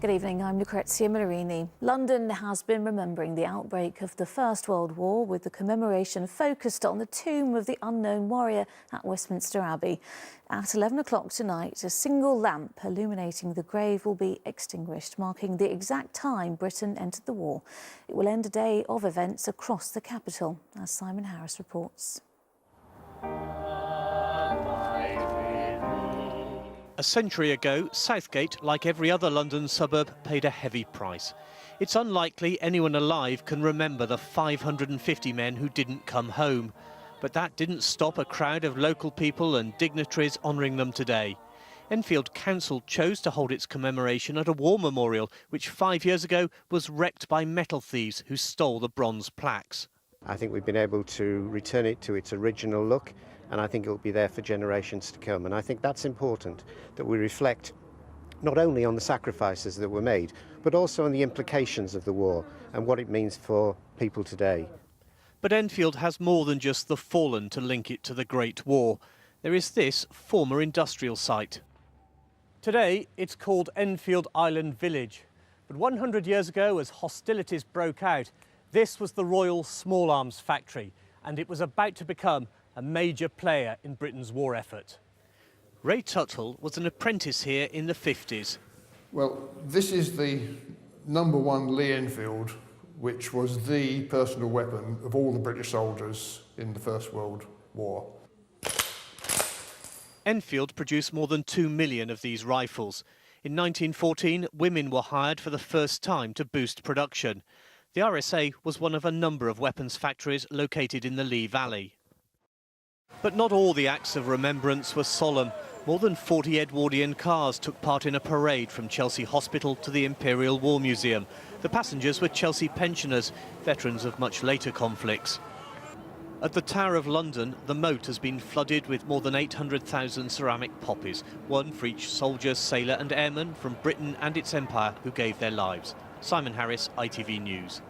Good evening, I'm Lucrezia Marini. London has been remembering the outbreak of the First World War, with the commemoration focused on the tomb of the unknown warrior at Westminster Abbey. At 11 o'clock tonight, a single lamp illuminating the grave will be extinguished, marking the exact time Britain entered the war. It will end a day of events across the capital, as Simon Harris reports. A century ago, Southgate, like every other London suburb, paid a heavy price. It's unlikely anyone alive can remember the 550 men who didn't come home. But that didn't stop a crowd of local people and dignitaries honouring them today. Enfield Council chose to hold its commemoration at a war memorial, which 5 years ago was wrecked by metal thieves who stole the bronze plaques. I think we've been able to return it to its original look, and I think it will be there for generations to come. And I think that's important, that we reflect not only on the sacrifices that were made, but also on the implications of the war and what it means for people today. But Enfield has more than just the fallen to link it to the Great War. There is this former industrial site. Today, it's called Enfield Island Village. But 100 years ago, as hostilities broke out, this was the Royal Small Arms Factory, and it was about to become a major player in Britain's war effort. Ray Tuttle was an apprentice here in the 50s. Well, this is the #1 Lee Enfield, which was the personal weapon of all the British soldiers in the First World War. Enfield produced more than 2 million of these rifles. In 1914, women were hired for the first time to boost production. The RSA was one of a number of weapons factories located in the Lee Valley. But not all the acts of remembrance were solemn. More than 40 Edwardian cars took part in a parade from Chelsea Hospital to the Imperial War Museum. The passengers were Chelsea pensioners, veterans of much later conflicts. At the Tower of London, the moat has been flooded with more than 800,000 ceramic poppies, one for each soldier, sailor and airman from Britain and its empire who gave their lives. Simon Harris, ITV News.